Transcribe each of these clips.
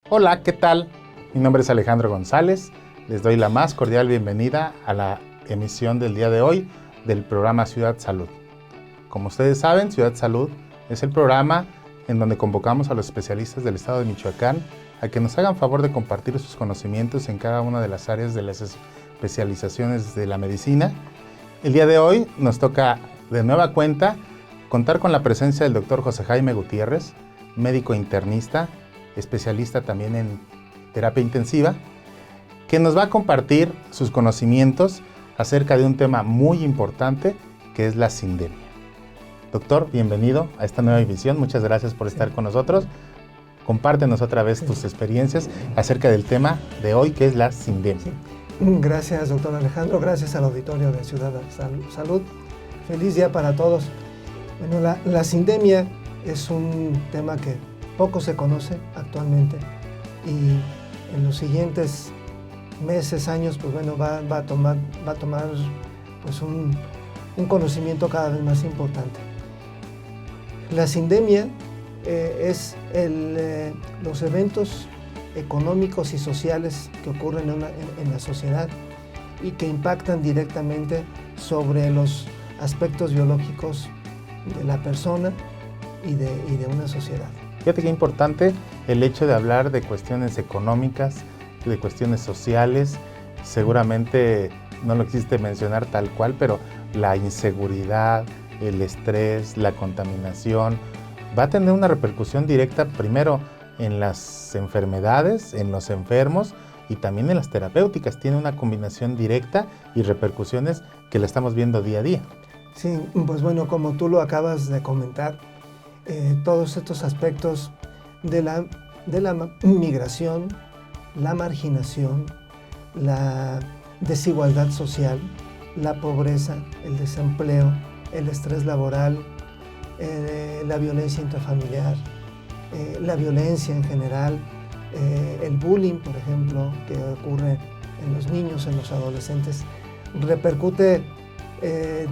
Hola, ¿qué tal? Mi nombre es Alejandro González. Les doy la más cordial bienvenida a la emisión del día de hoy del programa Ciudad Salud. Como ustedes saben, Ciudad Salud es el programa en donde convocamos a los especialistas del estado de Michoacán a que nos hagan favor de compartir sus conocimientos en cada una de las áreas de las especializaciones de la medicina. El día de hoy nos toca de nueva cuenta contar con la presencia del doctor José Jaime Gutiérrez, médico internista, especialista también en terapia intensiva, que nos va a compartir sus conocimientos acerca de un tema muy importante que es la sindemia. Doctor, bienvenido a esta nueva emisión. Muchas gracias por estar con nosotros. Compártenos otra vez tus experiencias acerca del tema de hoy, que es la sindemia. Gracias, doctor Alejandro. Gracias al auditorio de Ciudad Salud. Feliz día para todos. Bueno, la sindemia es un tema que poco se conoce actualmente y en los siguientes meses, años, pues bueno, va a tomar pues un conocimiento cada vez más importante. La sindemia es los eventos económicos y sociales que ocurren en la sociedad y que impactan directamente sobre los aspectos biológicos de la persona y de una sociedad. Fíjate qué importante el hecho de hablar de cuestiones económicas, de cuestiones sociales. Seguramente no lo quisiste mencionar tal cual, pero la inseguridad, el estrés, la contaminación, va a tener una repercusión directa primero en las enfermedades, en los enfermos y también en las terapéuticas. Tiene una combinación directa y repercusiones que la estamos viendo día a día. Sí, pues bueno, como tú lo acabas de comentar, todos estos aspectos de la migración, la marginación, la desigualdad social, la pobreza, el desempleo, el estrés laboral, la violencia intrafamiliar, la violencia en general, el bullying, por ejemplo, que ocurre en los niños, en los adolescentes, repercute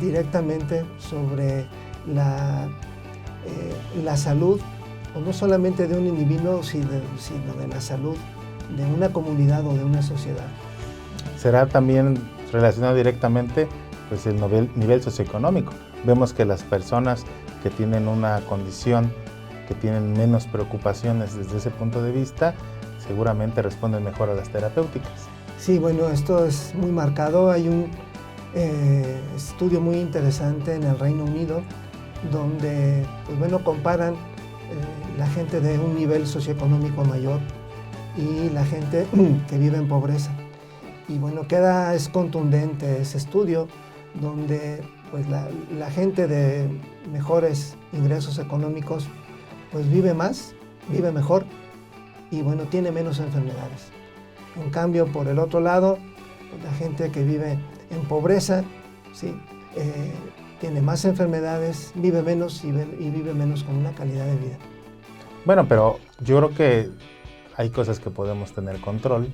directamente sobre la salud, o no solamente de un individuo, sino de la salud de una comunidad o de una sociedad. Será también relacionado directamente pues, el nivel socioeconómico. Vemos que las personas que tienen una condición, que tienen menos preocupaciones desde ese punto de vista, seguramente responden mejor a las terapéuticas. Sí, bueno, esto es muy marcado. Hay un estudio muy interesante en el Reino Unido donde pues bueno, comparan la gente de un nivel socioeconómico mayor y la gente que vive en pobreza. Y bueno, es contundente ese estudio donde pues la gente de mejores ingresos económicos pues vive más, vive mejor y bueno, tiene menos enfermedades. En cambio, por el otro lado, pues, la gente que vive en pobreza, ¿sí? Tiene más enfermedades, vive menos y vive menos con una calidad de vida. Bueno, pero yo creo que hay cosas que podemos tener control,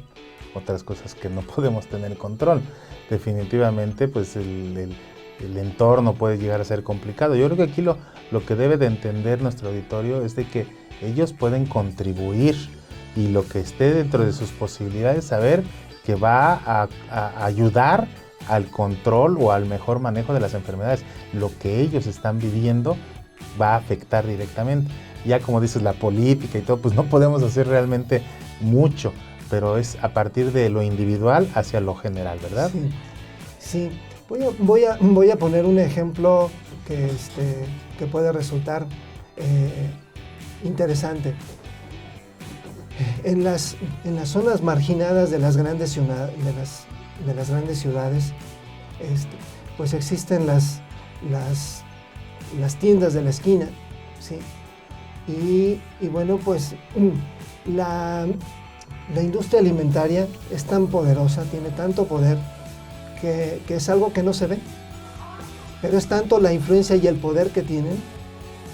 otras cosas que no podemos tener control. Definitivamente, pues el entorno puede llegar a ser complicado. Yo creo que aquí lo que debe de entender nuestro auditorio es de que ellos pueden contribuir y lo que esté dentro de sus posibilidades, saber que va a ayudar al control o al mejor manejo de las enfermedades. Lo que ellos están viviendo va a afectar directamente. Ya como dices, la política y todo, pues no podemos hacer realmente mucho, pero es a partir de lo individual hacia lo general, ¿verdad? Sí. Voy a poner un ejemplo que puede resultar interesante. En las zonas marginadas de las grandes ciudades, pues existen las tiendas de la esquina, ¿sí? Y bueno, pues la industria alimentaria es tan poderosa, tiene tanto poder, que es algo que no se ve. Pero es tanto la influencia y el poder que tienen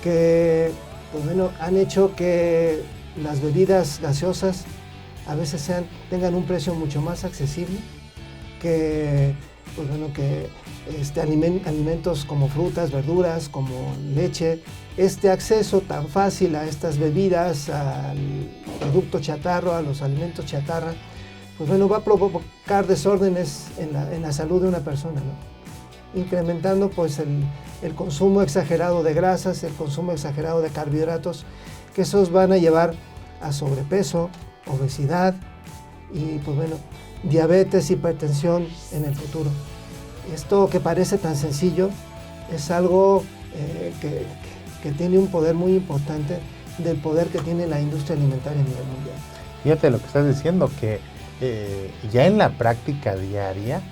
que, pues bueno, han hecho que las bebidas gaseosas a veces tengan un precio mucho más accesible que, pues bueno, que alimentos como frutas, verduras, como leche, este acceso tan fácil a estas bebidas, al producto chatarro, a los alimentos chatarra, pues bueno, va a provocar desórdenes en la salud de una persona, ¿no? Incrementando pues el consumo exagerado de grasas, el consumo exagerado de carbohidratos, que esos van a llevar a sobrepeso, obesidad y pues bueno, diabetes, hipertensión en el futuro. Esto que parece tan sencillo es algo que tiene un poder muy importante del poder que tiene la industria alimentaria a nivel mundial. Fíjate lo que estás diciendo, que ya en la práctica diaria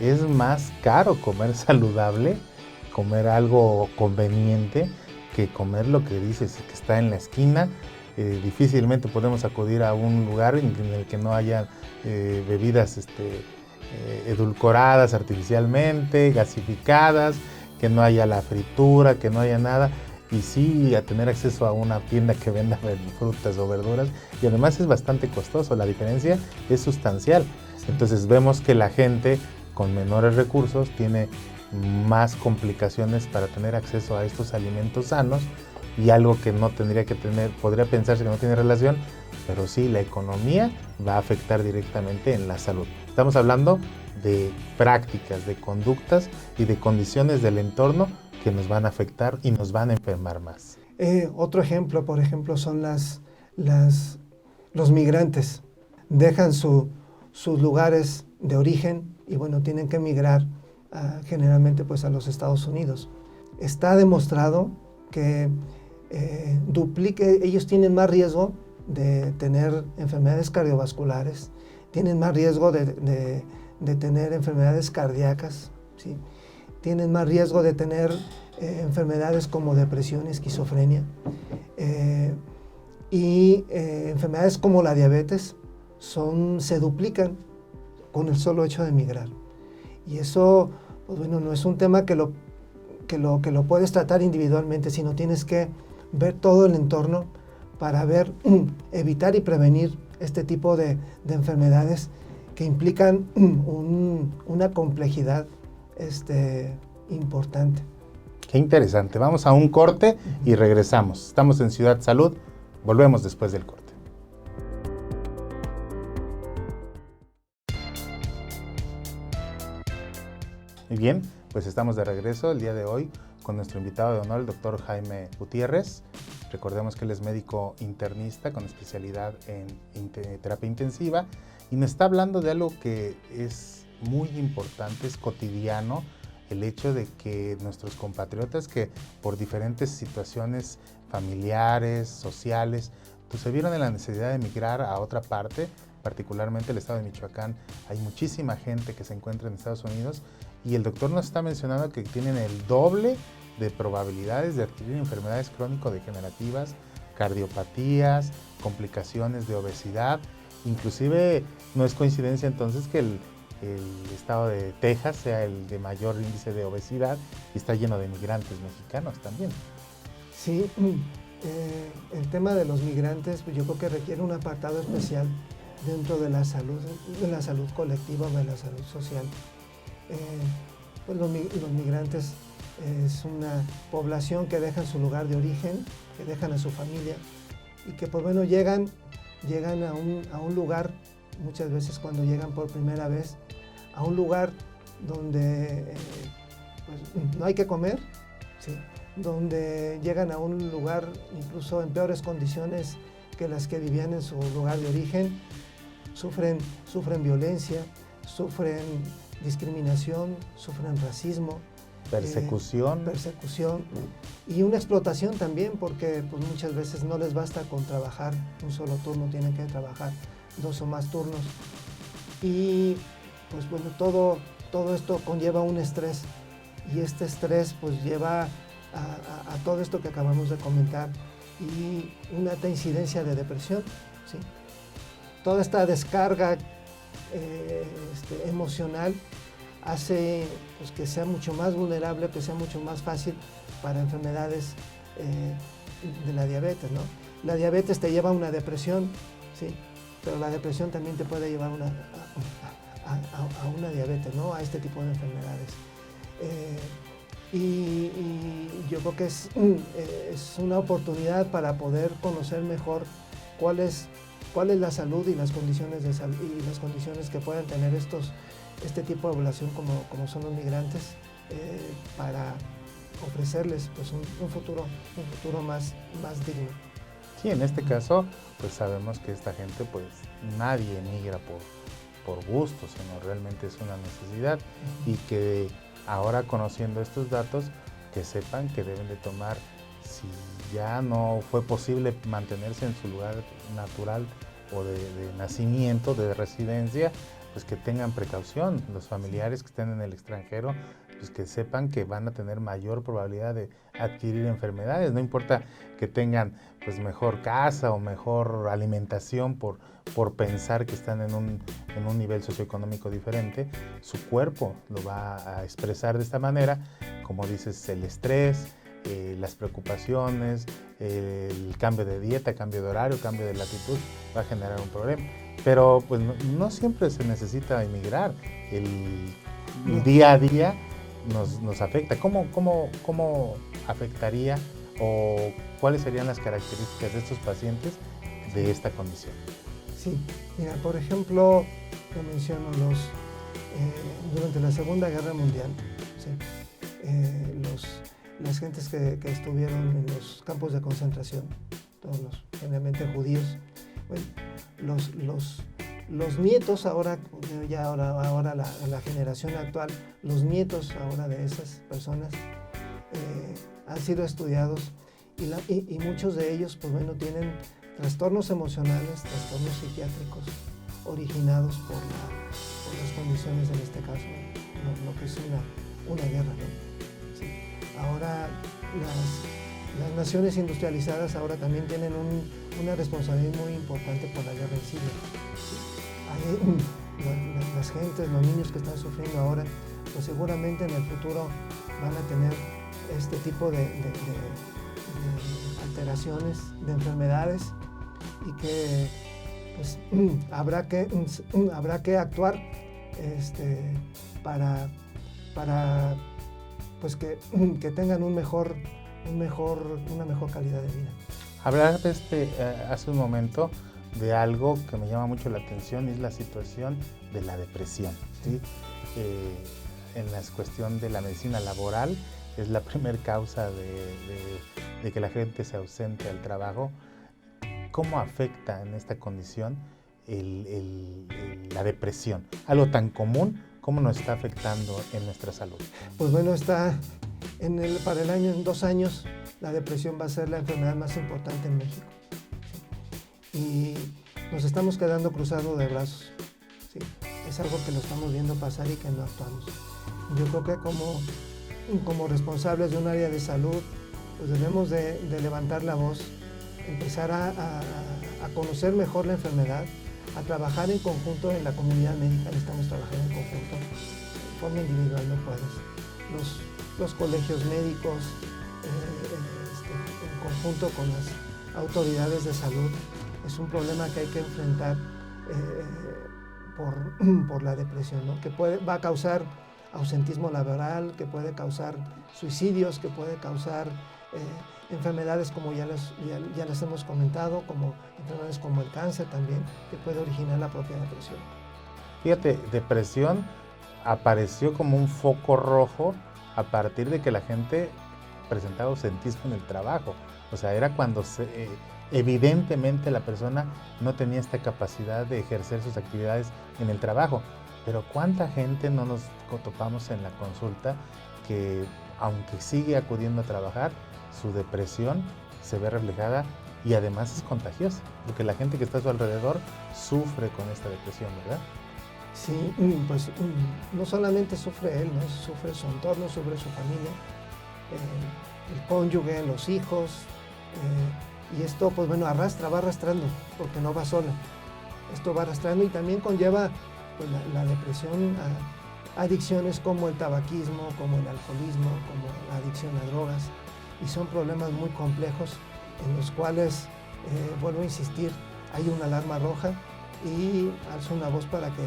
es más caro comer saludable, comer algo conveniente, que comer lo que dices, que está en la esquina. Difícilmente podemos acudir a un lugar en el que no haya bebidas edulcoradas artificialmente, gasificadas, que no haya la fritura, que no haya nada. Y sí, a tener acceso a una tienda que venda frutas o verduras, y además es bastante costoso, la diferencia es sustancial. Entonces vemos que la gente con menores recursos tiene más complicaciones para tener acceso a estos alimentos sanos, y algo que no tendría que tener, podría pensarse que no tiene relación, pero sí, la economía va a afectar directamente en la salud. Estamos hablando de prácticas, de conductas y de condiciones del entorno que nos van a afectar y nos van a enfermar más. Otro ejemplo, por ejemplo, son los migrantes. Dejan sus lugares de origen y bueno, tienen que emigrar generalmente pues a los Estados Unidos. Está demostrado que ellos tienen más riesgo de tener enfermedades cardiovasculares, tienen más riesgo de tener enfermedades cardíacas, ¿sí? Tienen más riesgo de tener enfermedades como depresión, esquizofrenia, y enfermedades como la diabetes se duplican con el solo hecho de emigrar. Y eso, pues bueno, no es un tema que lo puedes tratar individualmente, sino tienes que ver todo el entorno para evitar y prevenir este tipo de enfermedades que implican una complejidad importante. Qué interesante. Vamos a un corte y regresamos. Estamos en Ciudad Salud. Volvemos después del corte. Muy bien, pues estamos de regreso el día de hoy con nuestro invitado de honor, el doctor Jaime Gutiérrez. Recordemos que él es médico internista con especialidad en terapia intensiva y nos está hablando de algo que es muy importante, es cotidiano, el hecho de que nuestros compatriotas que por diferentes situaciones familiares, sociales, pues se vieron en la necesidad de emigrar a otra parte, particularmente el estado de Michoacán. Hay muchísima gente que se encuentra en Estados Unidos y el doctor nos está mencionando que tienen el doble de probabilidades de adquirir enfermedades crónico-degenerativas, cardiopatías, complicaciones de obesidad. Inclusive no es coincidencia entonces que el estado de Texas sea el de mayor índice de obesidad y está lleno de migrantes mexicanos también. Sí, el tema de los migrantes, pues yo creo que requiere un apartado especial dentro de la salud colectiva o de la salud social. Pues los migrantes es una población que dejan su lugar de origen, que dejan a su familia y que pues bueno llegan a un lugar, muchas veces cuando llegan por primera vez, a un lugar donde pues, no hay que comer, ¿sí? Donde llegan a un lugar incluso en peores condiciones que las que vivían en su lugar de origen, sufren violencia, sufren discriminación, sufren racismo, persecución y una explotación también, porque pues, muchas veces no les basta con trabajar un solo turno, tienen que trabajar 2 o más turnos y pues bueno, todo esto conlleva un estrés y este estrés pues lleva a todo esto que acabamos de comentar y una alta incidencia de depresión, ¿sí? Toda esta descarga emocional hace pues, que sea mucho más vulnerable, que sea mucho más fácil para enfermedades de la diabetes, ¿no? La diabetes te lleva a una depresión, ¿sí? Pero la depresión también te puede llevar a una diabetes, ¿no? A este tipo de enfermedades. y yo creo que es una oportunidad para poder conocer mejor cuál es la salud y las condiciones de salud y las condiciones que pueden tener este tipo de población como son los migrantes, para ofrecerles pues un futuro más digno. Sí, en este caso, pues sabemos que esta gente, pues nadie emigra por gusto, sino realmente es una necesidad, y que ahora conociendo estos datos, que sepan que deben de tomar, si ya no fue posible mantenerse en su lugar natural o de nacimiento, de residencia, pues que tengan precaución. Los familiares que estén en el extranjero, pues que sepan que van a tener mayor probabilidad de adquirir enfermedades. No importa que tengan pues mejor casa o mejor alimentación por pensar que están en un nivel socioeconómico diferente, su cuerpo lo va a expresar de esta manera. Como dices, el estrés, las preocupaciones, el cambio de dieta, cambio de horario, cambio de latitud, va a generar un problema. Pero pues no siempre se necesita emigrar. El día a día nos afecta. ¿Cómo afectaría o cuáles serían las características de estos pacientes de esta condición? Sí, mira, por ejemplo, te menciono durante la Segunda Guerra Mundial, ¿sí? Las gentes que estuvieron en los campos de concentración, todos generalmente judíos, bueno, los nietos ahora la generación actual, los nietos ahora de esas personas han sido estudiados y muchos de ellos pues bueno tienen trastornos emocionales, trastornos psiquiátricos originados por las condiciones, en este caso lo que es una guerra, ¿no? Sí. Ahora las naciones industrializadas ahora también tienen una responsabilidad muy importante por la guerra en Siria. Las gentes, los niños que están sufriendo ahora, pues seguramente en el futuro van a tener este tipo de alteraciones, de enfermedades, y que pues habrá que actuar para pues que tengan una mejor calidad de vida. Hablaste hace un momento de algo que me llama mucho la atención, y es la situación de la depresión, ¿sí? En la cuestión de la medicina laboral es la primera causa de que la gente se ausente al trabajo. ¿Cómo afecta en esta condición la depresión? Algo tan común, ¿cómo nos está afectando en nuestra salud? Pues bueno, para el año, en 2 años, la depresión va a ser la enfermedad más importante en México. Y nos estamos quedando cruzados de brazos, ¿sí? Es algo que lo estamos viendo pasar y que no actuamos. Yo creo que como responsables de un área de salud, pues debemos de levantar la voz, empezar a conocer mejor la enfermedad, a trabajar en conjunto. En la comunidad médica necesitamos trabajar en conjunto, de forma individual no puedes. Los colegios médicos, en conjunto con las autoridades de salud, es un problema que hay que enfrentar por la depresión, ¿no? Que va a causar ausentismo laboral, que puede causar suicidios, que puede causar enfermedades como ya les hemos comentado, como enfermedades como el cáncer también, que puede originar la propia depresión. Fíjate, depresión apareció como un foco rojo a partir de que la gente presentaba ausentismo en el trabajo. O sea, era cuando evidentemente la persona no tenía esta capacidad de ejercer sus actividades en el trabajo. Pero ¿cuánta gente no nos topamos en la consulta que, aunque sigue acudiendo a trabajar, su depresión se ve reflejada y además es contagiosa? Porque la gente que está a su alrededor sufre con esta depresión, ¿verdad? Sí, pues no solamente sufre él, ¿no? Sufre su entorno, sufre su familia, el cónyuge, los hijos, y esto pues bueno va arrastrando, porque no va sola. Esto va arrastrando y también conlleva pues, la depresión a adicciones como el tabaquismo, como el alcoholismo, como la adicción a drogas, y son problemas muy complejos en los cuales, vuelvo a insistir, hay una alarma roja, y alzo una voz para que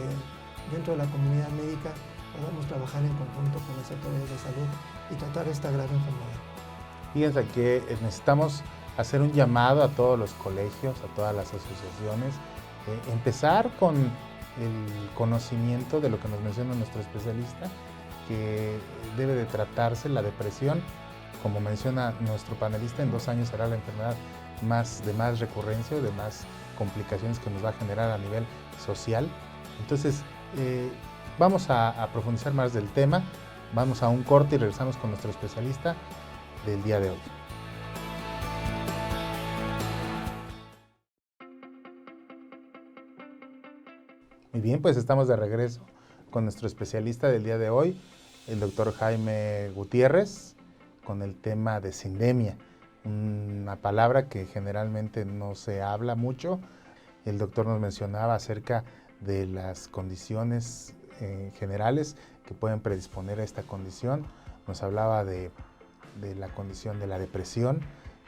dentro de la comunidad médica podamos trabajar en conjunto con las autoridades de salud y tratar esta grave enfermedad. Fíjense que necesitamos hacer un llamado a todos los colegios, a todas las asociaciones, empezar con el conocimiento de lo que nos menciona nuestro especialista, que debe de tratarse la depresión. Como menciona nuestro panelista, en 2 años será la enfermedad de más recurrencia, de más complicaciones que nos va a generar a nivel social. Entonces, vamos a profundizar más del tema, vamos a un corte y regresamos con nuestro especialista del día de hoy. Muy bien, pues estamos de regreso con nuestro especialista del día de hoy, el doctor Jaime Gutiérrez, con el tema de sindemia, una palabra que generalmente no se habla mucho. El doctor nos mencionaba acerca de las condiciones generales que pueden predisponer a esta condición. Nos hablaba de la condición de la depresión,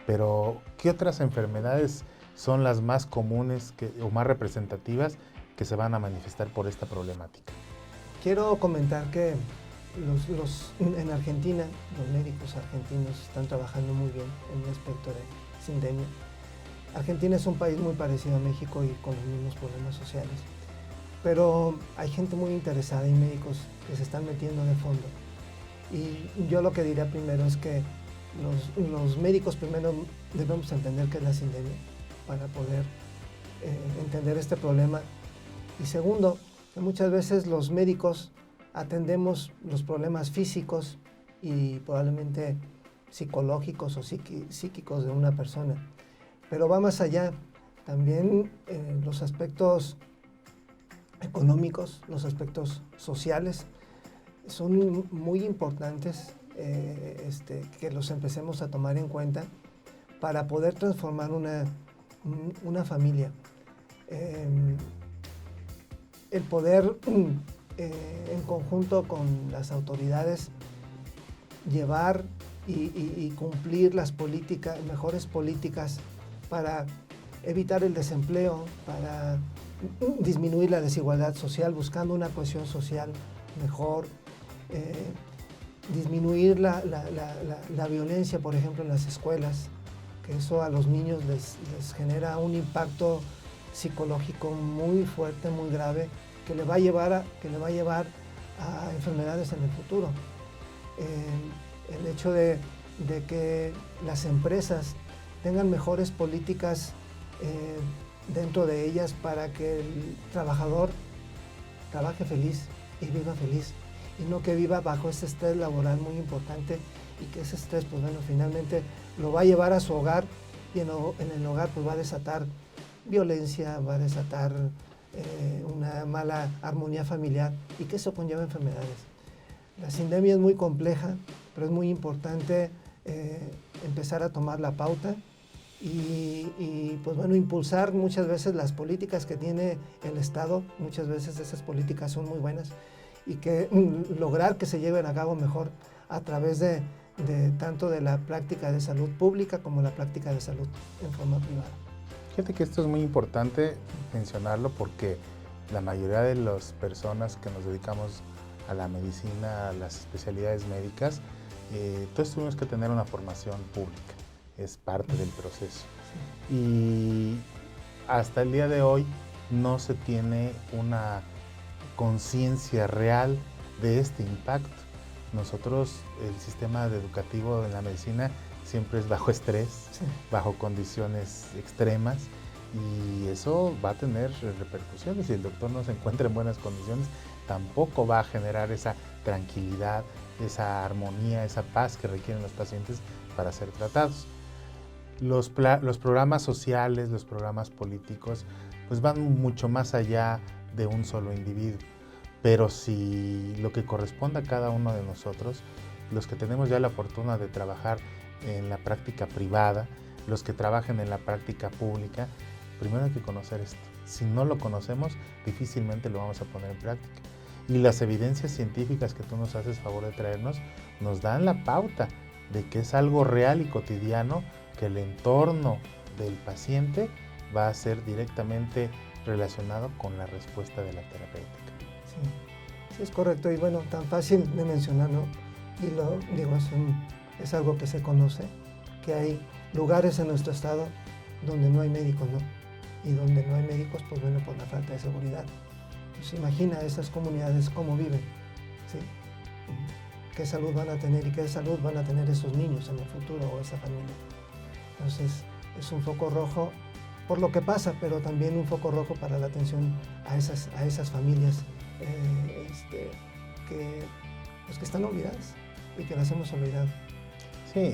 pero ¿qué otras enfermedades son las más comunes o más representativas que se van a manifestar por esta problemática? Quiero comentar que en Argentina, los médicos argentinos están trabajando muy bien en el aspecto de sindemia. Argentina es un país muy parecido a México y con los mismos problemas sociales, pero hay gente muy interesada y médicos que se están metiendo de fondo. Y yo lo que diría primero es que los médicos primero debemos entender qué es la sindemia para poder entender este problema. Y segundo, que muchas veces los médicos atendemos los problemas físicos y probablemente psicológicos o psíquicos de una persona, pero va más allá. También los aspectos económicos, los aspectos sociales son muy importantes que los empecemos a tomar en cuenta para poder transformar una familia. El poder en conjunto con las autoridades llevar y cumplir las mejores políticas para evitar el desempleo, para disminuir la desigualdad social, buscando una cohesión social mejor, disminuir la violencia, por ejemplo, en las escuelas, que eso a los niños les genera un impacto psicológico muy fuerte, muy grave, que le va a llevar a enfermedades en el futuro. El hecho de que las empresas tengan mejores políticas dentro de ellas para que el trabajador trabaje feliz y viva feliz, y no que viva bajo ese estrés laboral muy importante, y que ese estrés, pues bueno, finalmente lo va a llevar a su hogar, y en el hogar pues va a desatar violencia, va a desatar una mala armonía familiar, y que eso conlleva enfermedades. La sindemia es muy compleja, pero es muy importante empezar a tomar la pauta y pues bueno, impulsar muchas veces las políticas que tiene el Estado. Muchas veces esas políticas son muy buenas, y que lograr que se lleven a cabo mejor a través de tanto de la práctica de salud pública como la práctica de salud en forma privada. Fíjate que esto es muy importante mencionarlo, porque la mayoría de las personas que nos dedicamos a la medicina, a las especialidades médicas, todos tuvimos que tener una formación pública, es parte del proceso. Sí. Y hasta el día de hoy no se tiene una conciencia real de este impacto. Nosotros, el sistema educativo en la medicina siempre es bajo estrés, sí, bajo condiciones extremas, y eso va a tener repercusiones. Si el doctor no se encuentra en buenas condiciones, tampoco va a generar esa tranquilidad, esa armonía, esa paz que requieren los pacientes para ser tratados. Los programas sociales, los programas políticos, pues van mucho más allá de un solo individuo. Pero si lo que corresponde a cada uno de nosotros, los que tenemos ya la fortuna de trabajar en la práctica privada, los que trabajan en la práctica pública, primero hay que conocer esto. Si no lo conocemos, difícilmente lo vamos a poner en práctica. Y las evidencias científicas que tú nos haces favor de traernos nos dan la pauta de que es algo real y cotidiano, que el entorno del paciente va a ser directamente relacionado con la respuesta de la terapéutica. Sí, es correcto. Y bueno, tan fácil de mencionar, ¿no? Y es algo que se conoce, que hay lugares en nuestro estado donde no hay médicos, ¿no? Y donde no hay médicos, pues bueno, por la falta de seguridad. Pues imagina esas comunidades cómo viven, ¿sí? ¿Qué salud van a tener y qué salud van a tener esos niños en el futuro o esa familia? Entonces, es un foco rojo por lo que pasa, pero también un foco rojo para la atención a esas familias que están olvidadas y que las hemos olvidado. Sí,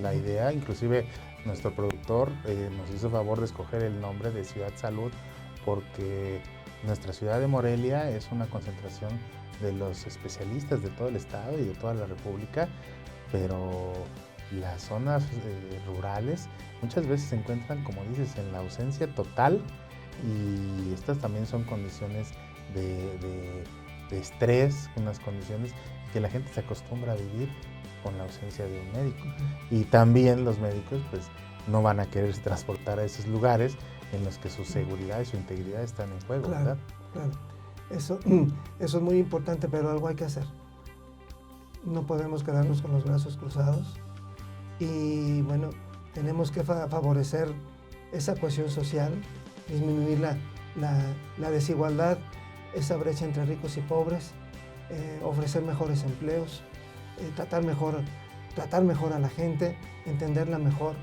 la idea, inclusive nuestro productor nos hizo favor de escoger el nombre de Ciudad Salud porque nuestra ciudad de Morelia es una concentración de los especialistas de todo el estado y de toda la república, pero las zonas rurales muchas veces se encuentran, como dices, en la ausencia total, y estas también son condiciones de estrés, unas condiciones que la gente se acostumbra a vivir con la ausencia de un médico. Y también los médicos pues no van a querer transportar a esos lugares en los que su seguridad y su integridad están en juego, claro, ¿verdad? Claro, eso es muy importante, pero algo hay que hacer. No podemos quedarnos con los brazos cruzados y bueno, tenemos que favorecer esa cohesión social, disminuir la desigualdad, esa brecha entre ricos y pobres, ofrecer mejores empleos, tratar mejor a la gente, entenderla mejor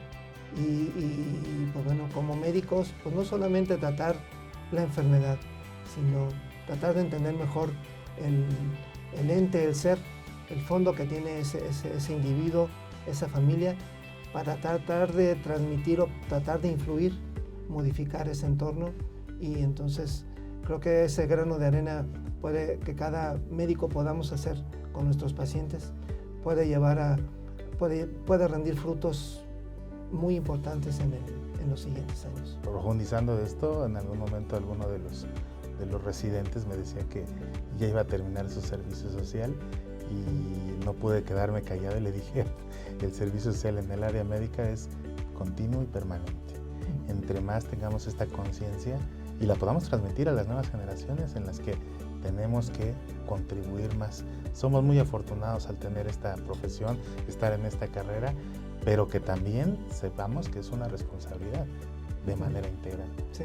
y pues bueno, como médicos, pues no solamente tratar la enfermedad, sino tratar de entender mejor el ente, el ser, el fondo que tiene ese individuo, esa familia, para tratar de transmitir o tratar de influir, modificar ese entorno. Y entonces creo que ese grano de arena que cada médico podamos hacer con nuestros pacientes puede rendir frutos muy importantes en los siguientes años. Profundizando de esto, en algún momento alguno de los residentes me decía que ya iba a terminar su servicio social y no pude quedarme callado y le dije, el servicio social en el área médica es continuo y permanente. Entre más tengamos esta conciencia y la podamos transmitir a las nuevas generaciones en las que tenemos que contribuir más. Somos muy afortunados al tener esta profesión, estar en esta carrera, pero que también sepamos que es una responsabilidad de manera integral. Sí.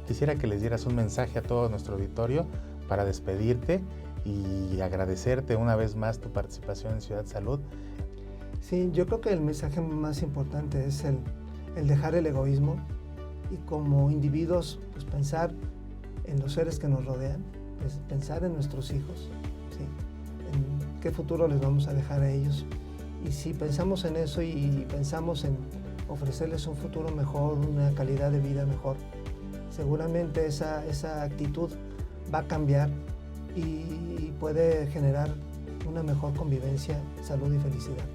Quisiera que les dieras un mensaje a todo nuestro auditorio para despedirte y agradecerte una vez más tu participación en Ciudad Salud. Sí, yo creo que el mensaje más importante es el dejar el egoísmo y como individuos pues pensar en los seres que nos rodean, pues pensar en nuestros hijos, ¿sí? En qué futuro les vamos a dejar a ellos. Y si pensamos en eso y pensamos en ofrecerles un futuro mejor, una calidad de vida mejor, seguramente esa actitud va a cambiar y puede generar una mejor convivencia, salud y felicidad.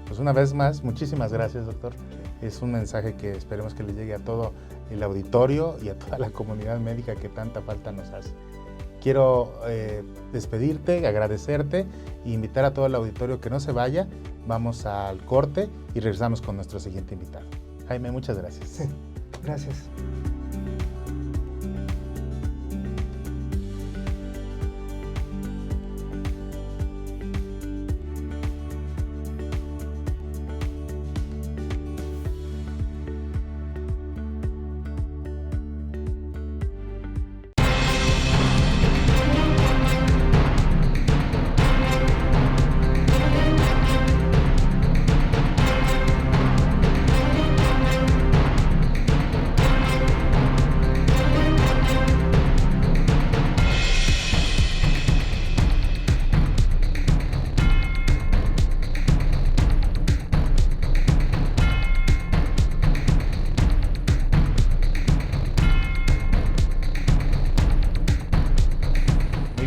Pues una vez más, muchísimas gracias, doctor. Es un mensaje que esperemos que le llegue a todo el auditorio y a toda la comunidad médica que tanta falta nos hace. Quiero despedirte, agradecerte e invitar a todo el auditorio que no se vaya. Vamos al corte y regresamos con nuestro siguiente invitado. Jaime, muchas gracias. Sí, gracias.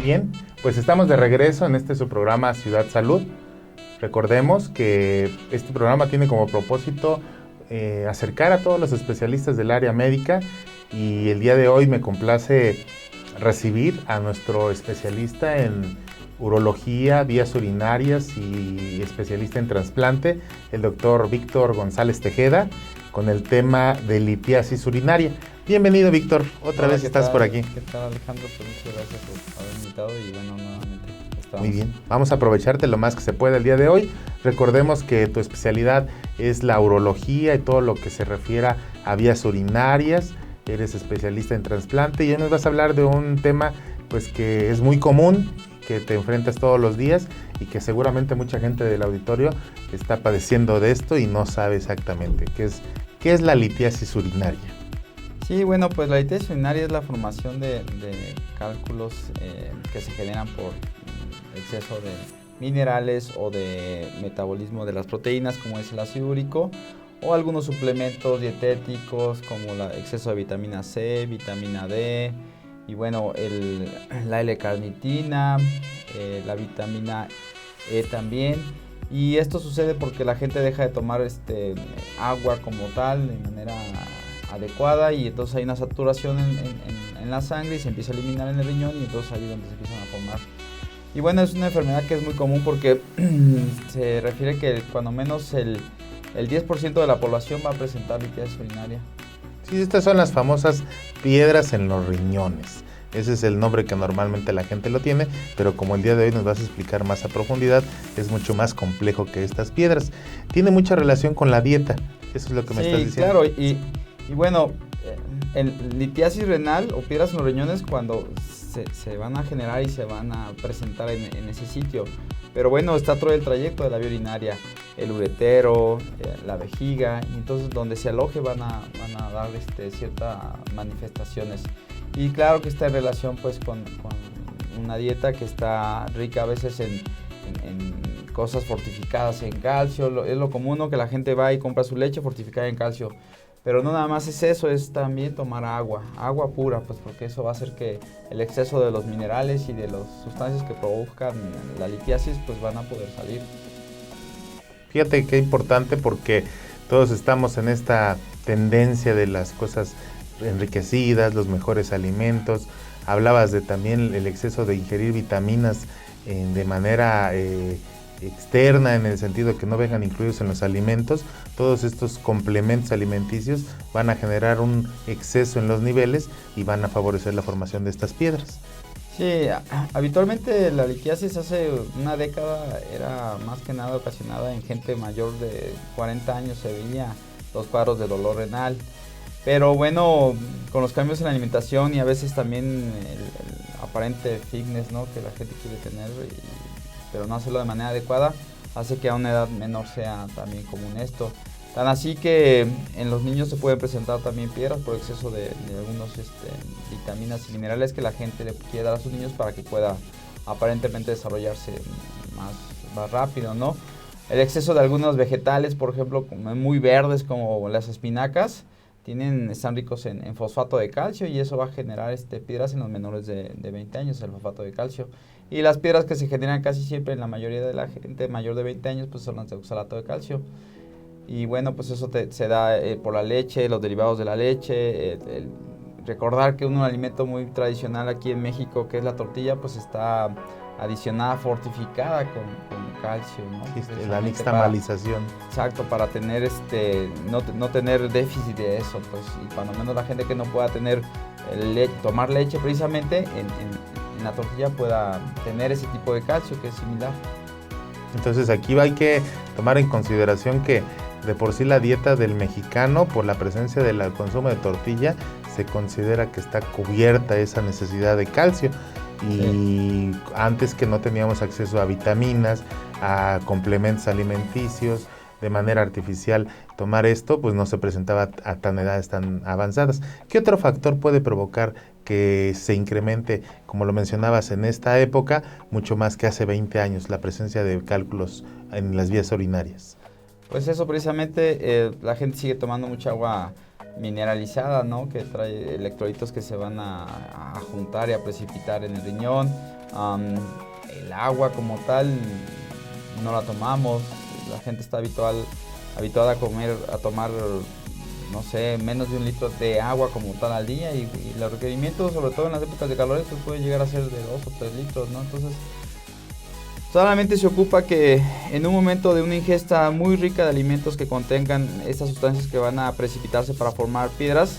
Bien, pues estamos de regreso en este su programa Ciudad Salud. Recordemos que este programa tiene como propósito acercar a todos los especialistas del área médica y el día de hoy me complace recibir a nuestro especialista en urología, vías urinarias y especialista en trasplante, el doctor Víctor González Tejeda, con el tema de litiasis urinaria. Bienvenido, Víctor, otra vez estás por aquí. ¿Qué tal, Alejandro? Pues muchas gracias por haberme invitado y bueno, nuevamente Muy bien, vamos a aprovecharte lo más que se pueda el día de hoy. Recordemos que tu especialidad es la urología y todo lo que se refiera a vías urinarias. Eres especialista en trasplante y hoy nos vas a hablar de un tema pues que es muy común, que te enfrentas todos los días y que seguramente mucha gente del auditorio está padeciendo de esto y no sabe exactamente qué es la litiasis urinaria. Sí, bueno, pues la litiasis urinaria es la formación de cálculos que se generan por exceso de minerales o de metabolismo de las proteínas, como es el ácido úrico, o algunos suplementos dietéticos como el exceso de vitamina C, vitamina D, y bueno, la L-carnitina, la vitamina E también. Y esto sucede porque la gente deja de tomar agua como tal de manera adecuada, y entonces hay una saturación en la sangre y se empieza a eliminar en el riñón, y entonces ahí es donde se empiezan a formar. Y bueno, es una enfermedad que es muy común porque se refiere que cuando menos el 10% de la población va a presentar litiasis urinaria. Sí, estas son las famosas piedras en los riñones. Ese es el nombre que normalmente la gente lo tiene, pero como el día de hoy nos vas a explicar más a profundidad, es mucho más complejo que estas piedras. Tiene mucha relación con la dieta, eso es lo que me estás diciendo. Sí, claro, y bueno, el litiasis renal o piedras en los riñones cuando se van a generar y se van a presentar en ese sitio. Pero bueno, está todo el trayecto de la vía urinaria, el uretero, la vejiga, y entonces donde se aloje van a dar ciertas manifestaciones. Y claro que está en relación pues con una dieta que está rica a veces en cosas fortificadas en calcio. Es lo común, ¿no? Que la gente va y compra su leche fortificada en calcio. Pero no nada más es eso, es también tomar agua pura, pues porque eso va a hacer que el exceso de los minerales y de las sustancias que provocan la litiasis pues van a poder salir. Fíjate qué importante, porque todos estamos en esta tendencia de las cosas enriquecidas, los mejores alimentos. Hablabas de también el exceso de ingerir vitaminas de manera externa, en el sentido de que no vengan incluidos en los alimentos. Todos estos complementos alimenticios van a generar un exceso en los niveles y van a favorecer la formación de estas piedras. Sí, habitualmente la litiasis hace una década era más que nada ocasionada en gente mayor de 40 años, se veía los cuadros de dolor renal. Pero bueno, con los cambios en la alimentación y a veces también el aparente fitness, ¿no?, que la gente quiere tener, pero no hacerlo de manera adecuada, hace que a una edad menor sea también común esto. Tan así que en los niños se pueden presentar también piedras por exceso de algunos vitaminas y minerales que la gente le quiere dar a sus niños para que pueda aparentemente desarrollarse más rápido, ¿no? El exceso de algunos vegetales, por ejemplo, muy verdes como las espinacas, están ricos en fosfato de calcio, y eso va a generar piedras en los menores de 20 años, el fosfato de calcio. Y las piedras que se generan casi siempre en la mayoría de la gente mayor de 20 años pues son las de oxalato de calcio. Y bueno, pues eso se da por la leche, los derivados de la leche. Recordar que un alimento muy tradicional aquí en México, que es la tortilla, pues está adicionada, fortificada con calcio, ¿no? Sí, la nixtamalización. Exacto, para tener no tener déficit de eso, pues, y cuando menos la gente que no pueda tener tomar leche precisamente en la tortilla pueda tener ese tipo de calcio que es similar. Entonces aquí hay que tomar en consideración que de por sí la dieta del mexicano, por la presencia del consumo de tortilla, se considera que está cubierta esa necesidad de calcio. Y sí, antes que no teníamos acceso a vitaminas, a complementos alimenticios, de manera artificial tomar esto, pues no se presentaba a tan edades tan avanzadas. ¿Qué otro factor puede provocar que se incremente, como lo mencionabas, en esta época, mucho más que hace 20 años, la presencia de cálculos en las vías urinarias? Pues eso precisamente, la gente sigue tomando mucha agua mineralizada, ¿no?, que trae electrolitos que se van a juntar y a precipitar en el riñón. El agua como tal no la tomamos. La gente está habituada a tomar, no sé, menos de 1 litro de agua como tal al día, y los requerimientos, sobre todo en las épocas de calores, pues pueden llegar a ser de 2 o 3 litros, ¿no? Entonces, solamente se ocupa que en un momento de una ingesta muy rica de alimentos que contengan estas sustancias que van a precipitarse para formar piedras,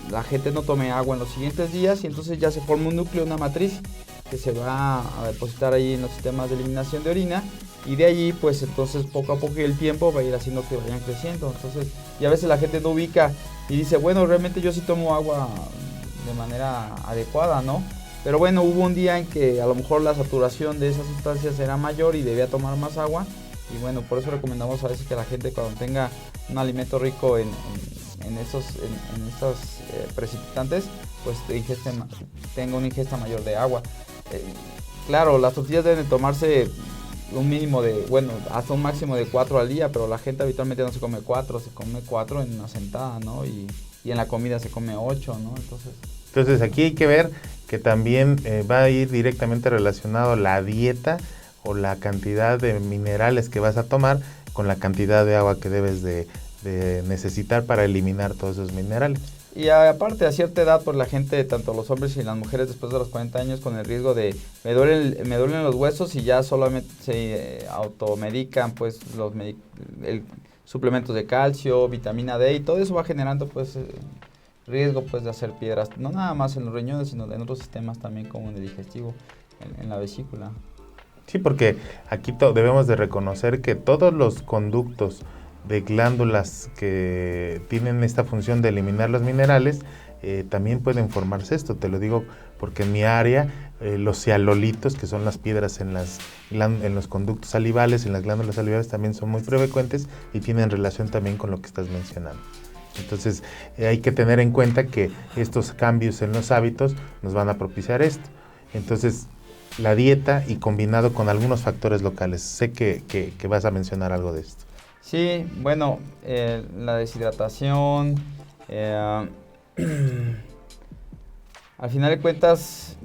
la gente no tome agua en los siguientes días, y entonces ya se forma un núcleo, una matriz, que se va a depositar ahí en los sistemas de eliminación de orina, y de allí pues entonces poco a poco el tiempo va a ir haciendo que vayan creciendo. Entonces, y a veces la gente no ubica y dice, bueno, realmente yo sí tomo agua de manera adecuada, ¿no? Pero bueno, hubo un día en que a lo mejor la saturación de esas sustancias era mayor y debía tomar más agua, y bueno, por eso recomendamos a veces que la gente, cuando tenga un alimento rico en estos precipitantes, pues tenga una ingesta mayor de agua. Claro, las tortillas deben de tomarse un mínimo de, bueno, hasta un máximo de 4 al día, pero la gente habitualmente no se come 4, se come 4 en una sentada, ¿no? Y en la comida se come 8, ¿no? Entonces aquí hay que ver que también va a ir directamente relacionado la dieta o la cantidad de minerales que vas a tomar con la cantidad de agua que debes de necesitar para eliminar todos esos minerales. Y aparte, a cierta edad, pues la gente, tanto los hombres y las mujeres, después de los 40 años, con el riesgo de me duelen los huesos, y ya solamente se automedican pues suplementos de calcio, vitamina D, y todo eso va generando pues riesgo pues de hacer piedras, no nada más en los riñones, sino en otros sistemas también, como en el digestivo, en la vesícula. Sí, porque aquí debemos de reconocer que todos los conductos de glándulas que tienen esta función de eliminar los minerales también pueden formarse esto. Te lo digo porque en mi área los cialolitos, que son las piedras en los conductos salivales, en las glándulas salivales, también son muy frecuentes y tienen relación también con lo que estás mencionando. Entonces hay que tener en cuenta que estos cambios en los hábitos nos van a propiciar esto. Entonces la dieta y combinado con algunos factores locales. Sé que vas a mencionar algo de esto. Sí, bueno, la deshidratación, al final de cuentas,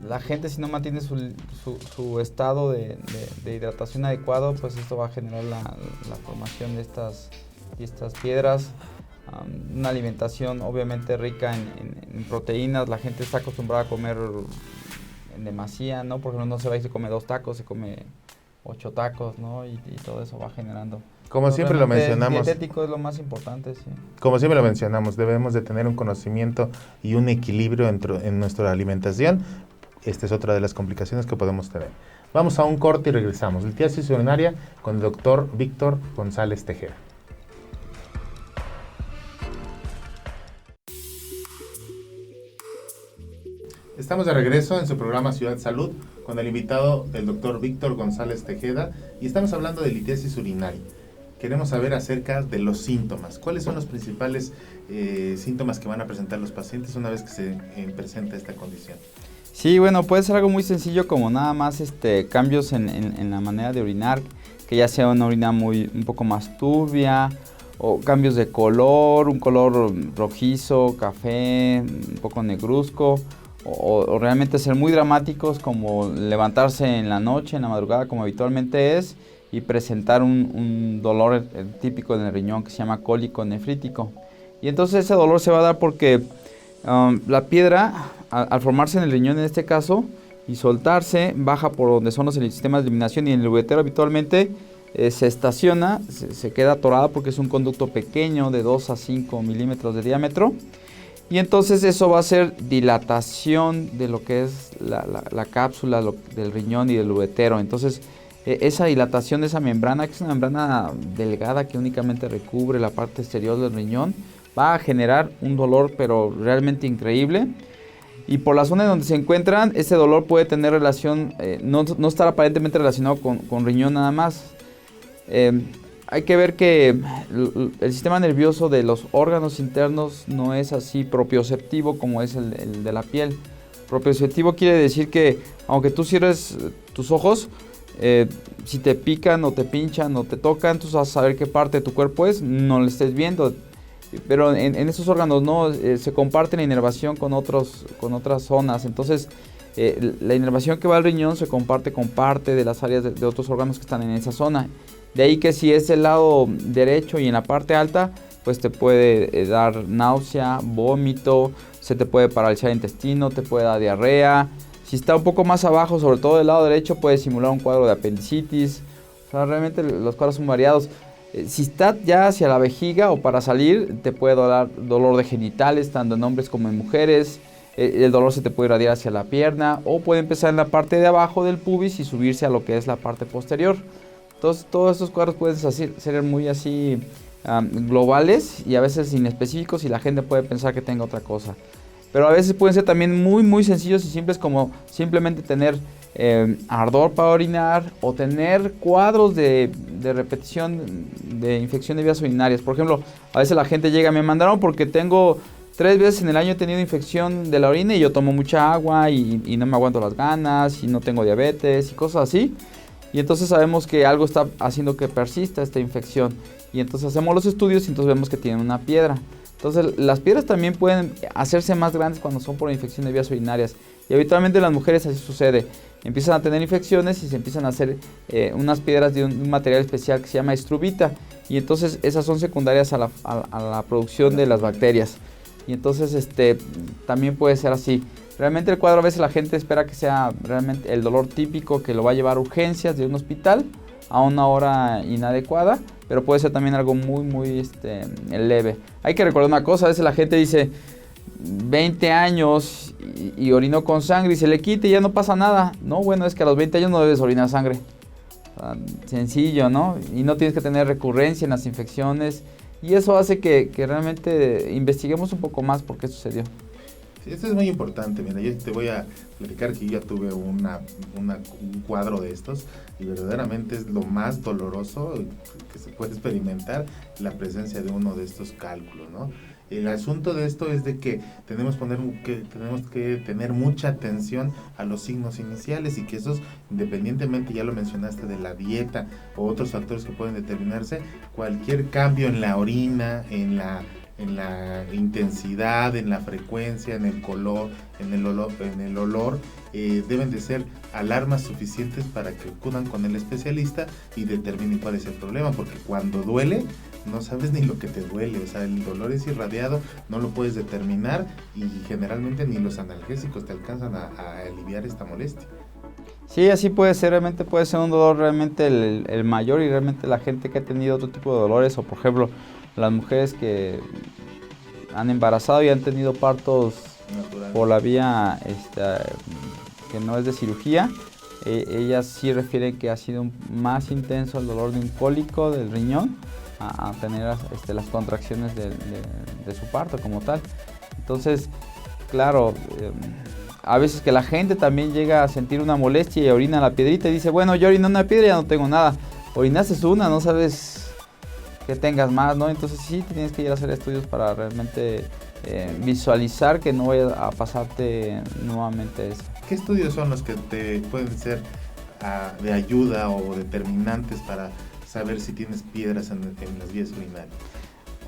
la gente, si no mantiene su estado de hidratación adecuado, pues esto va a generar la formación de estas piedras. Una alimentación obviamente rica en proteínas. La gente está acostumbrada a comer en demasía, ¿no? Por ejemplo, no se va y se come 2 tacos, se come 8 tacos, ¿no? Y todo eso va generando. Como siempre lo mencionamos. El dietético es lo más importante, sí. Como siempre lo mencionamos, debemos de tener un conocimiento y un equilibrio en nuestra alimentación. Esta es otra de las complicaciones que podemos tener. Vamos a un corte y regresamos. Litiasis urinaria con el doctor Víctor González Tejeda. Estamos de regreso en su programa Ciudad Salud con el invitado, el doctor Víctor González Tejeda, y estamos hablando de litiasis urinaria. Queremos saber acerca de los síntomas. ¿Cuáles son los principales síntomas que van a presentar los pacientes una vez que se presenta esta condición? Sí, bueno, puede ser algo muy sencillo, como nada más cambios en la manera de orinar, que ya sea una orina un poco más turbia, o cambios de color, un color rojizo, café, un poco negruzco, o realmente ser muy dramáticos, como levantarse en la noche, en la madrugada, como habitualmente es, y presentar un dolor típico en el riñón que se llama cólico nefrítico. Y entonces ese dolor se va a dar porque la piedra, al formarse en el riñón en este caso, y soltarse, baja por donde son los sistemas de eliminación, y en el uretero habitualmente se estaciona, se queda atorada porque es un conducto pequeño de 2 a 5 milímetros de diámetro. Y entonces eso va a hacer dilatación de lo que es la cápsula del riñón y del uretero. Entonces esa dilatación de esa membrana, que es una membrana delgada que únicamente recubre la parte exterior del riñón, va a generar un dolor pero realmente increíble. Y por la zona en donde se encuentran, ese dolor puede tener relación, no estar aparentemente relacionado con riñón nada más. Hay que ver que el sistema nervioso de los órganos internos no es así propioceptivo como es el de la piel. Propioceptivo quiere decir que aunque tú cierres tus ojos, si te pican o te pinchan o te tocan, tú vas a saber qué parte de tu cuerpo es, no lo estés viendo. Pero en estos órganos no, se comparte la inervación con otras zonas. Entonces la inervación que va al riñón se comparte con parte de las áreas de otros órganos que están en esa zona. De ahí que si es el lado derecho y en la parte alta, pues te puede dar náusea, vómito, se te puede paralizar el intestino, te puede dar diarrea. Si está un poco más abajo, sobre todo del lado derecho, puede simular un cuadro de apendicitis. O sea, realmente los cuadros son variados. Si está ya hacia la vejiga o para salir, te puede dar dolor de genitales, tanto en hombres como en mujeres. el dolor se te puede irradiar hacia la pierna o puede empezar en la parte de abajo del pubis y subirse a lo que es la parte posterior. Entonces todos estos cuadros pueden ser muy así globales y a veces inespecíficos y la gente puede pensar que tenga otra cosa. Pero a veces pueden ser también muy sencillos y simples, como simplemente tener ardor para orinar o tener cuadros de repetición de infección de vías urinarias. Por ejemplo, a veces la gente llega, me mandaron porque tengo 3 veces en el año he tenido infección de la orina y yo tomo mucha agua y no me aguanto las ganas y no tengo diabetes y cosas así. Y entonces sabemos que algo está haciendo que persista esta infección. Y entonces hacemos los estudios y entonces vemos que tienen una piedra. Entonces las piedras también pueden hacerse más grandes cuando son por infección de vías urinarias. Y habitualmente en las mujeres así sucede. Empiezan a tener infecciones y se empiezan a hacer unas piedras de un material especial que se llama estrubita. Y entonces esas son secundarias a la producción de las bacterias. Y entonces también puede ser así. Realmente el cuadro a veces la gente espera que sea realmente el dolor típico que lo va a llevar a urgencias de un hospital a una hora inadecuada, pero puede ser también algo muy leve. Hay que recordar una cosa, a veces la gente dice 20 años y orinó con sangre y se le quita y ya no pasa nada. No, bueno, es que a los 20 años no debes orinar sangre. Sencillo, ¿no? Y no tienes que tener recurrencia en las infecciones y eso hace que realmente investiguemos un poco más por qué sucedió. Sí, esto es muy importante. Mira, yo te voy a platicar que yo ya tuve un cuadro de estos y verdaderamente es lo más doloroso que se puede experimentar la presencia de uno de estos cálculos, ¿no? El asunto de esto es de que tenemos que tener mucha atención a los signos iniciales y que esos, independientemente, ya lo mencionaste, de la dieta o otros factores que pueden determinarse, cualquier cambio en la orina, en la intensidad, en la frecuencia, en el color, en el olor, deben de ser alarmas suficientes para que acudan con el especialista y determinen cuál es el problema, porque cuando duele no sabes ni lo que te duele, o sea, el dolor es irradiado, no lo puedes determinar y generalmente ni los analgésicos te alcanzan a aliviar esta molestia. Sí, así puede ser, realmente puede ser un dolor realmente el mayor y realmente la gente que ha tenido otro tipo de dolores o por ejemplo las mujeres que han embarazado y han tenido partos natural por la vía que no es de cirugía, ellas sí refieren que ha sido más intenso el dolor de un cólico del riñón a tener las contracciones de su parto como tal. Entonces, claro, a veces que la gente también llega a sentir una molestia y orina la piedrita y dice, bueno, yo oriné una piedra y ya no tengo nada. Orinaste una, no sabes que tengas más, ¿no? Entonces sí tienes que ir a hacer estudios para realmente visualizar que no vaya a pasarte nuevamente eso. ¿Qué estudios son los que te pueden ser de ayuda o determinantes para saber si tienes piedras en las vías urinarias?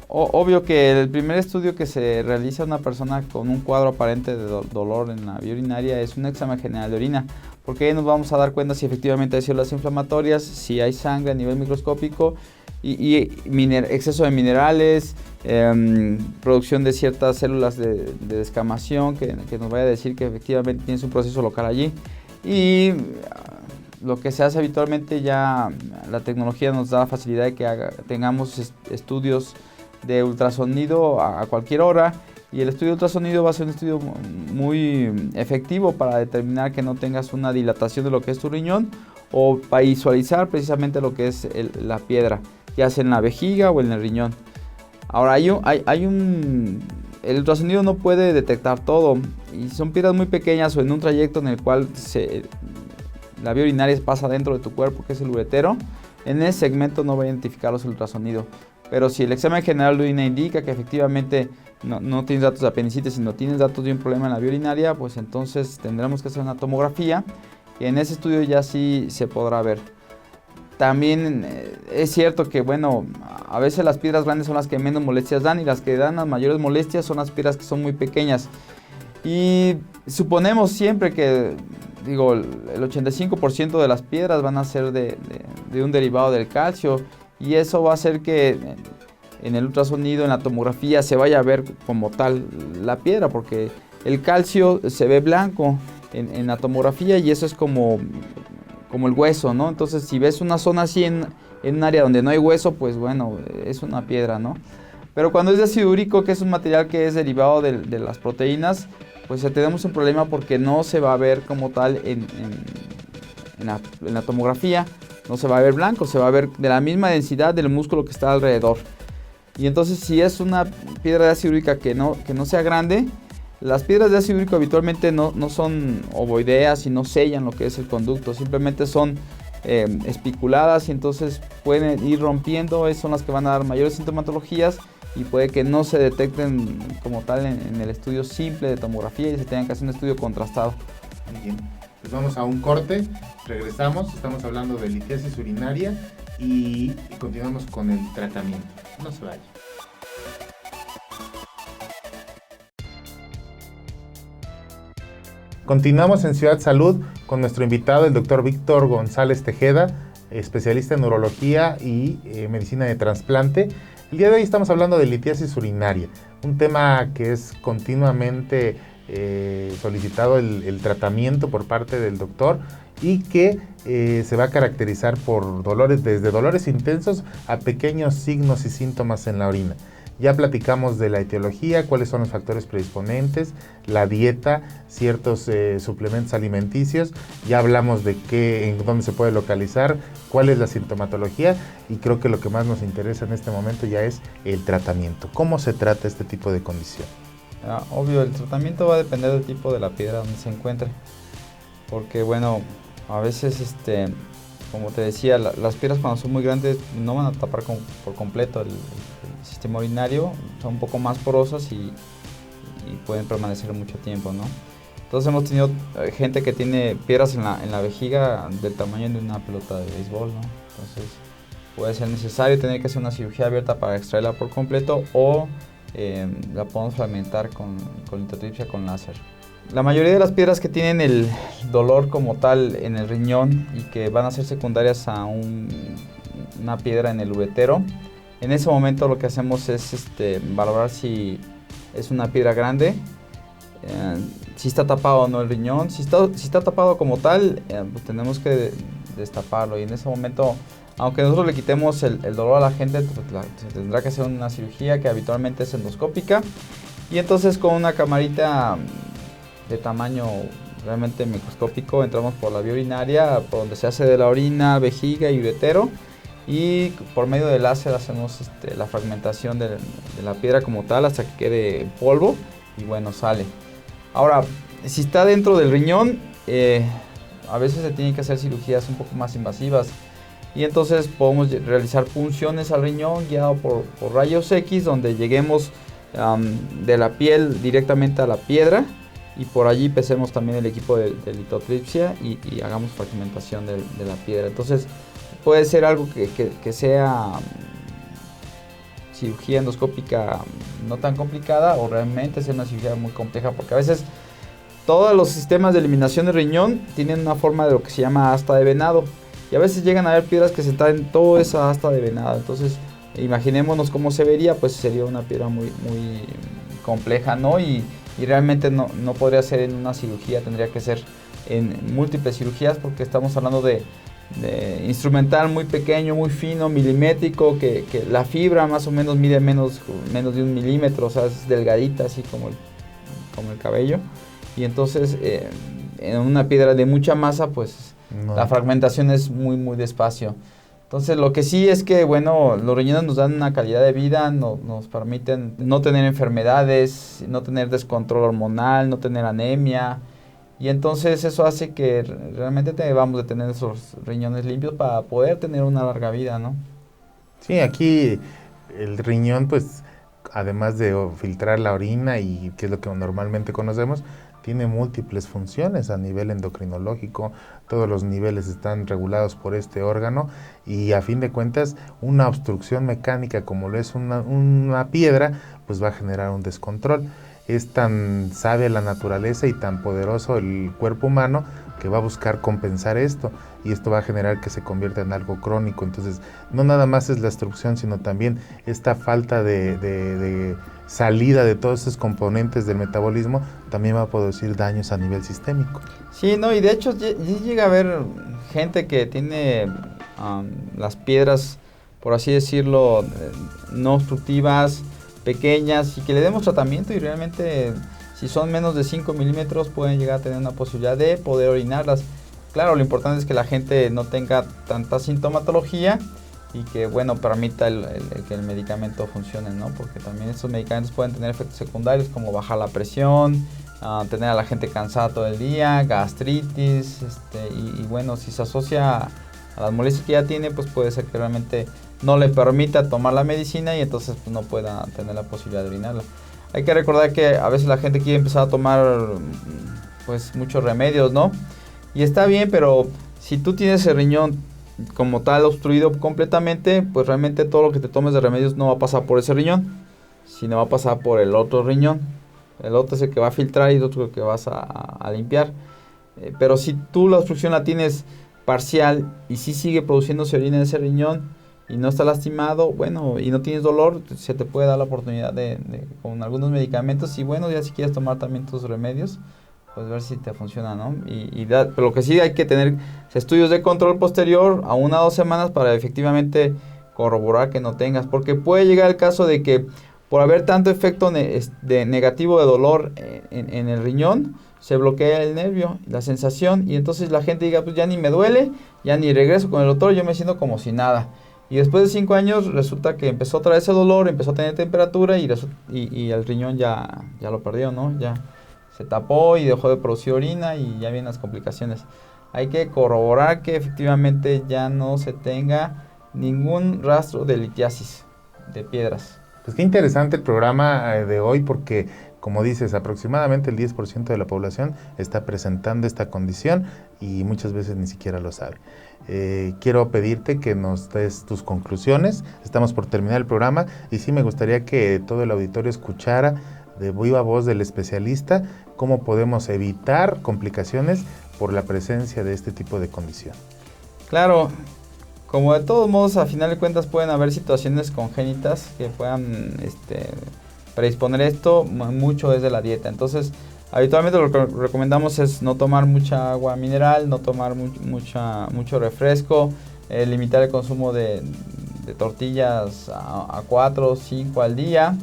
Obvio que el primer estudio que se realiza a una persona con un cuadro aparente de dolor en la vía urinaria es un examen general de orina, porque ahí nos vamos a dar cuenta si efectivamente hay células inflamatorias, si hay sangre a nivel microscópico y exceso de minerales, producción de ciertas células de descamación que nos vaya a decir que efectivamente tienes un proceso local allí. Y lo que se hace habitualmente, ya la tecnología nos da la facilidad de que tengamos estudios de ultrasonido a cualquier hora, y el estudio de ultrasonido va a ser un estudio muy efectivo para determinar que no tengas una dilatación de lo que es tu riñón o para visualizar precisamente lo que es la piedra, ya sea en la vejiga o en el riñón. Ahora el ultrasonido no puede detectar todo y son piedras muy pequeñas o en un trayecto en el cual la vía urinaria pasa dentro de tu cuerpo, que es el uretero. En ese segmento no va a identificarlos el ultrasonido. Pero si el examen general de orina indica que efectivamente no tienes datos de apendicitis, sino tienes datos de un problema en la vía urinaria, pues entonces tendremos que hacer una tomografía y en ese estudio ya sí se podrá ver. También es cierto que, bueno, a veces las piedras grandes son las que menos molestias dan y las que dan las mayores molestias son las piedras que son muy pequeñas. Y suponemos siempre que, el 85% de las piedras van a ser de un derivado del calcio. Y eso va a hacer que en el ultrasonido, en la tomografía, se vaya a ver como tal la piedra, porque el calcio se ve blanco en la tomografía y eso es como el hueso, ¿no? Entonces, si ves una zona así en un área donde no hay hueso, pues bueno, es una piedra, ¿no? Pero cuando es de ácido úrico, que es un material que es derivado de las proteínas, pues tenemos un problema porque no se va a ver como tal en la tomografía, no se va a ver blanco, se va a ver de la misma densidad del músculo que está alrededor. Y entonces si es una piedra de ácido úrica que no sea grande, las piedras de ácido úrico habitualmente no son ovoideas y no sellan lo que es el conducto, simplemente son espiculadas y entonces pueden ir rompiendo, son las que van a dar mayores sintomatologías y puede que no se detecten como tal en el estudio simple de tomografía y se tenga que hacer un estudio contrastado. Muy bien, pues vamos a un corte, regresamos, estamos hablando de litiasis urinaria y continuamos con el tratamiento. No se vaya. Continuamos en Ciudad Salud con nuestro invitado, el doctor Víctor González Tejeda, especialista en urología y medicina de trasplante. El día de hoy estamos hablando de litiasis urinaria, un tema que es continuamente solicitado el tratamiento por parte del doctor y que se va a caracterizar por dolores, desde dolores intensos a pequeños signos y síntomas en la orina. Ya platicamos de la etiología, cuáles son los factores predisponentes, la dieta, ciertos suplementos alimenticios, ya hablamos de dónde se puede localizar, cuál es la sintomatología y creo que lo que más nos interesa en este momento ya es el tratamiento. ¿Cómo se trata este tipo de condición? Obvio, el tratamiento va a depender del tipo de la piedra donde se encuentre, porque bueno, a veces como te decía, las piedras cuando son muy grandes no van a tapar por completo el sistema urinario, son un poco más porosas y pueden permanecer mucho tiempo, ¿no? Entonces hemos tenido gente que tiene piedras en la vejiga del tamaño de una pelota de béisbol, ¿no? Entonces puede ser necesario tener que hacer una cirugía abierta para extraerla por completo o la podemos fragmentar con litotripsia con láser. La mayoría de las piedras que tienen el dolor como tal en el riñón y que van a ser secundarias a una piedra en el uretero, en ese momento lo que hacemos es valorar si es una piedra grande, si está tapado o no el riñón. Si está tapado como tal, pues tenemos que destaparlo y en ese momento, aunque nosotros le quitemos el dolor a la gente, pues se tendrá que hacer una cirugía que habitualmente es endoscópica y entonces con una camarita de tamaño realmente microscópico entramos por la vía urinaria, por donde se hace de la orina, vejiga y uretero y por medio del láser hacemos la fragmentación de la piedra como tal hasta que quede polvo y bueno, sale. Ahora, si está dentro del riñón, a veces se tienen que hacer cirugías un poco más invasivas y entonces podemos realizar punciones al riñón guiado por rayos X donde lleguemos de la piel directamente a la piedra y por allí pesemos también el equipo de litotripsia y hagamos fragmentación de la piedra. Entonces puede ser algo que sea cirugía endoscópica no tan complicada o realmente sea una cirugía muy compleja porque a veces todos los sistemas de eliminación de riñón tienen una forma de lo que se llama asta de venado y a veces llegan a haber piedras que se traen toda esa asta de venado. Entonces imaginémonos cómo se vería, pues sería una piedra muy, muy compleja, ¿no? Y realmente no podría ser en una cirugía, tendría que ser en múltiples cirugías porque estamos hablando de instrumental muy pequeño, muy fino, milimétrico, que la fibra más o menos mide menos de 1 milímetro, o sea, es delgadita así como el cabello. Y entonces en una piedra de mucha masa, pues la fragmentación es muy, muy despacio. Entonces lo que sí es que, bueno, los riñones nos dan una calidad de vida, nos permiten no tener enfermedades, no tener descontrol hormonal, no tener anemia. Y entonces eso hace que realmente debamos de tener esos riñones limpios para poder tener una larga vida, ¿no? Sí, aquí el riñón, pues, además de filtrar la orina y que es lo que normalmente conocemos, tiene múltiples funciones a nivel endocrinológico, todos los niveles están regulados por este órgano y a fin de cuentas una obstrucción mecánica como lo es una piedra, pues va a generar un descontrol. Es tan sabia la naturaleza y tan poderoso el cuerpo humano que va a buscar compensar esto y esto va a generar que se convierta en algo crónico. Entonces no nada más es la obstrucción, sino también esta falta de salida de todos esos componentes del metabolismo también va a producir daños a nivel sistémico. Sí, no, y de hecho llega a haber gente que tiene las piedras, por así decirlo, no obstructivas, pequeñas y que le demos tratamiento y realmente si son menos de 5 milímetros pueden llegar a tener una posibilidad de poder orinarlas. Claro, lo importante es que la gente no tenga tanta sintomatología y que, bueno, permita que el medicamento funcione, ¿no? Porque también estos medicamentos pueden tener efectos secundarios como bajar la presión, tener a la gente cansada todo el día, gastritis, y bueno, si se asocia a las molestias que ya tiene, pues puede ser que realmente no le permita tomar la medicina y entonces pues, no pueda tener la posibilidad de orinarla. Hay que recordar que a veces la gente quiere empezar a tomar pues muchos remedios, ¿no? Y está bien, pero si tú tienes el riñón como tal obstruido completamente, pues realmente todo lo que te tomes de remedios no va a pasar por ese riñón, sino va a pasar por el otro riñón. El otro es el que va a filtrar y el otro es el que vas a limpiar. Pero si tú la obstrucción la tienes parcial y si sigue produciéndose orina en ese riñón y no está lastimado, bueno, y no tienes dolor, se te puede dar la oportunidad con algunos medicamentos y bueno, ya si quieres tomar también tus remedios, pues ver si te funciona, ¿no? Pero lo que sí hay que tener estudios de control posterior a 1 o 2 semanas para efectivamente corroborar que no tengas, porque puede llegar el caso de que por haber tanto efecto negativo de dolor en el riñón, se bloquea el nervio, la sensación, y entonces la gente diga, pues ya ni me duele, ya ni regreso con el doctor, yo me siento como si nada. Y después de 5 años resulta que empezó otra vez ese dolor, empezó a tener temperatura y el riñón ya lo perdió, ¿no? Ya se tapó y dejó de producir orina y ya vienen las complicaciones. Hay que corroborar que efectivamente ya no se tenga ningún rastro de litiasis, de piedras. Pues qué interesante el programa de hoy porque, como dices, aproximadamente el 10% de la población está presentando esta condición y muchas veces ni siquiera lo sabe. Quiero pedirte que nos des tus conclusiones. Estamos por terminar el programa y sí me gustaría que todo el auditorio escuchara de viva voz del especialista cómo podemos evitar complicaciones por la presencia de este tipo de condición. Claro, como de todos modos, a final de cuentas pueden haber situaciones congénitas que puedan predisponer esto, mucho es de la dieta. Entonces, habitualmente lo que recomendamos es no tomar mucha agua mineral, no tomar mucho refresco, limitar el consumo de tortillas a 4 o 5 al día.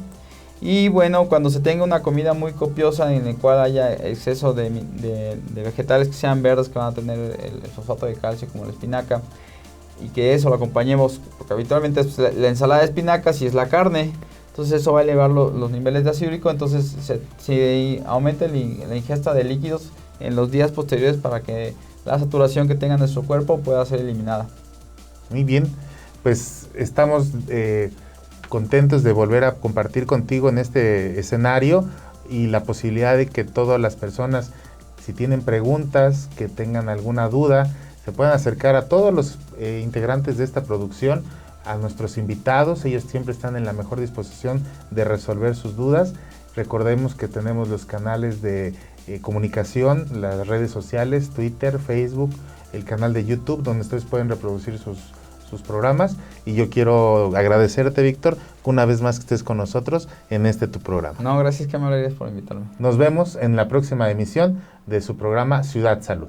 Y bueno, cuando se tenga una comida muy copiosa en la cual haya exceso de vegetales que sean verdes, que van a tener el fosfato de calcio como la espinaca, y que eso lo acompañemos, porque habitualmente es la ensalada de espinacas y es la carne, entonces eso va a elevar los niveles de ácido úrico, entonces se aumenta la ingesta de líquidos en los días posteriores para que la saturación que tenga nuestro cuerpo pueda ser eliminada. Muy bien, pues estamos contentos de volver a compartir contigo en este escenario y la posibilidad de que todas las personas, si tienen preguntas, que tengan alguna duda, se puedan acercar a todos los integrantes de esta producción, a nuestros invitados. Ellos siempre están en la mejor disposición de resolver sus dudas. Recordemos que tenemos los canales de comunicación, las redes sociales, Twitter, Facebook, el canal de YouTube, donde ustedes pueden reproducir sus programas. Y yo quiero agradecerte, Víctor, una vez más que estés con nosotros en tu programa. No, gracias, que me alegres por invitarme. Nos vemos en la próxima emisión de su programa Ciudad Salud.